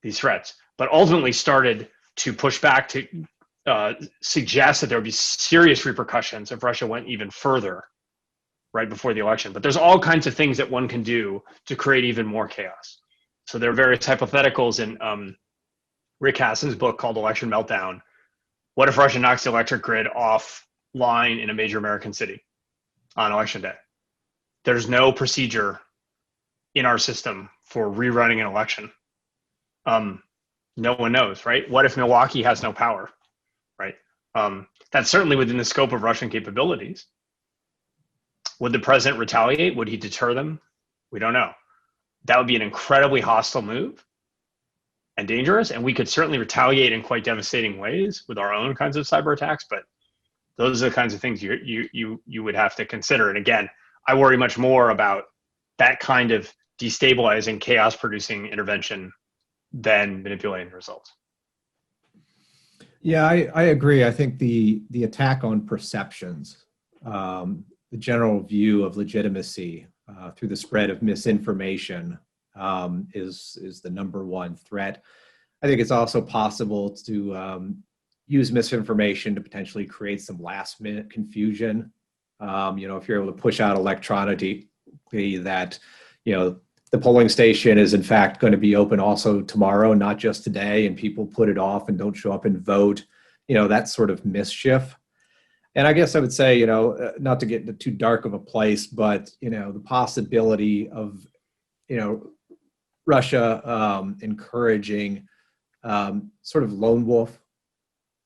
these threats, but ultimately started to push back to suggest that there would be serious repercussions if Russia went even further right before the election. But there's all kinds of things that one can do to create even more chaos. So there are various hypotheticals in Rick Hassen's book called Election Meltdown. What if Russia knocks the electric grid offline in a major American city on election day? There's no procedure in our system for rerunning an election. No one knows, right? What if Milwaukee has no power, right? That's certainly within the scope of Russian capabilities. Would the president retaliate? Would he deter them? We don't know. That would be an incredibly hostile move and dangerous, and we could certainly retaliate in quite devastating ways with our own kinds of cyber attacks, but those are the kinds of things you would have to consider. And again, I worry much more about that kind of destabilizing, chaos-producing intervention than manipulating the results. Yeah, I agree. I think the attack on perceptions the general view of legitimacy through the spread of misinformation is the number one threat. I think it's also possible to use misinformation to potentially create some last minute confusion. If you're able to push out electronically that, the polling station is in fact going to be open also tomorrow, not just today, and people put it off and don't show up and vote, that sort of mischief. And I guess I would say, not to get into too dark of a place, but, the possibility of, Russia encouraging sort of lone wolf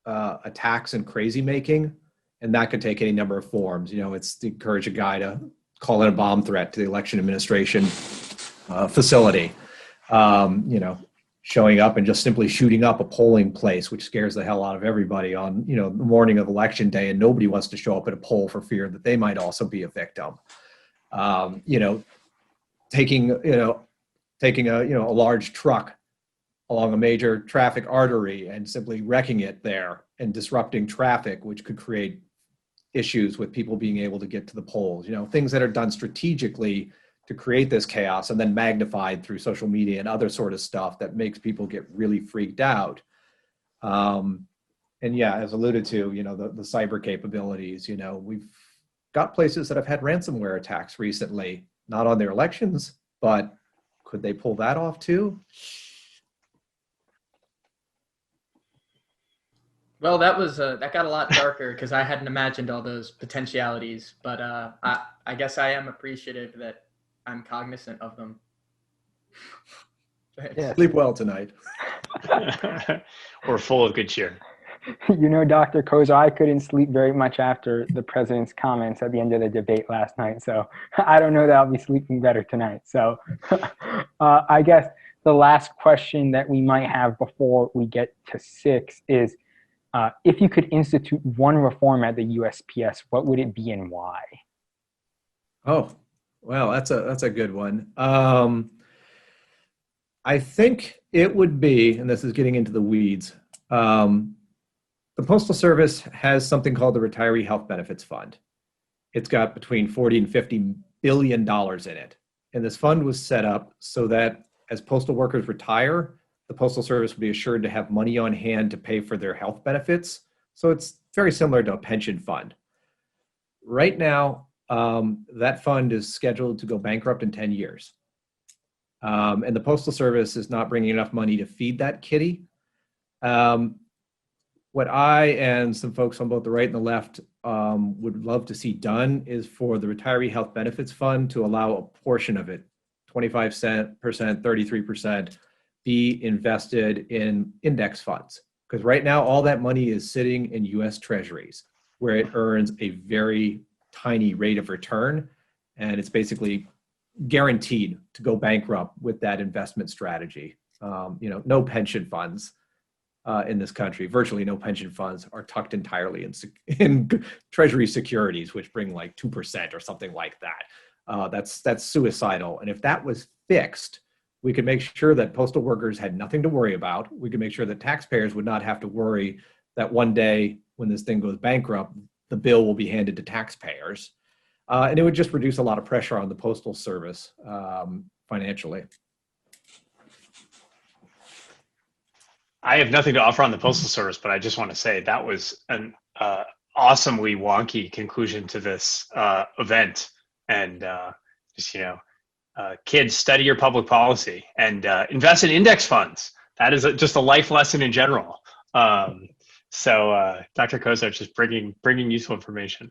attacks and crazy making. And that could take any number of forms. It's to encourage a guy to call in a bomb threat to the election administration facility, showing up and just simply shooting up a polling place, which scares the hell out of everybody on, the morning of election day, and nobody wants to show up at a poll for fear that they might also be a victim. Taking a large truck along a major traffic artery and simply wrecking it there and disrupting traffic, which could create issues with people being able to get to the polls, things that are done strategically to create this chaos and then magnified through social media and other sort of stuff that makes people get really freaked out. And yeah, as alluded to, the cyber capabilities, we've got places that have had ransomware attacks recently, not on their elections, but could they pull that off too? Well, that got a lot darker because I hadn't imagined all those potentialities, but I guess I am appreciative that I'm cognizant of them. Yeah. Sleep well tonight. We're full of good cheer. Dr. Kosar, I couldn't sleep very much after the president's comments at the end of the debate last night. So I don't know that I'll be sleeping better tonight. So I guess the last question that we might have before we get to 6 is, if you could institute one reform at the USPS, what would it be and why? Oh, well, that's a good one. I think it would be, and this is getting into the weeds, the Postal Service has something called the Retiree Health Benefits Fund. It's got between $40 and $50 billion in it. And this fund was set up so that as postal workers retire, the Postal Service will be assured to have money on hand to pay for their health benefits. So it's very similar to a pension fund. Right now, that fund is scheduled to go bankrupt in 10 years. And the Postal Service is not bringing enough money to feed that kitty. What I and some folks on both the right and the left would love to see done is for the Retiree Health Benefits Fund to allow a portion of it, 25%, 33%, be invested in index funds. Because right now, all that money is sitting in US Treasuries, where it earns a very tiny rate of return. And it's basically guaranteed to go bankrupt with that investment strategy. No pension funds in this country, virtually no pension funds are tucked entirely in Treasury securities, which bring like 2% or something like that. That's suicidal. And if that was fixed, we could make sure that postal workers had nothing to worry about. We could make sure that taxpayers would not have to worry that one day when this thing goes bankrupt, the bill will be handed to taxpayers. And it would just reduce a lot of pressure on the Postal Service financially. I have nothing to offer on the Postal Service, but I just want to say that was an awesomely wonky conclusion to this event. And kids, study your public policy and invest in index funds. That is just a life lesson in general. So Dr. Kosar just bringing useful information.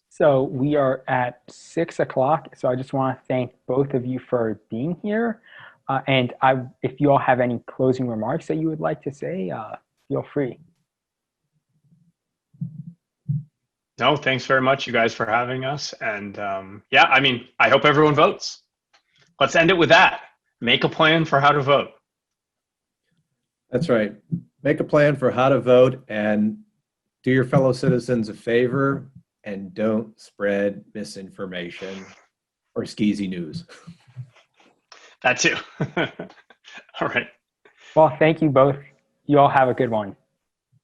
So we are at 6 o'clock. So I just want to thank both of you for being here. And if you all have any closing remarks that you would like to say, feel free. No, thanks very much, you guys, for having us. And I hope everyone votes. Let's end it with that. Make a plan for how to vote. That's right. Make a plan for how to vote and do your fellow citizens a favor and don't spread misinformation or skeezy news. That too. All right. Well, thank you both. You all have a good one.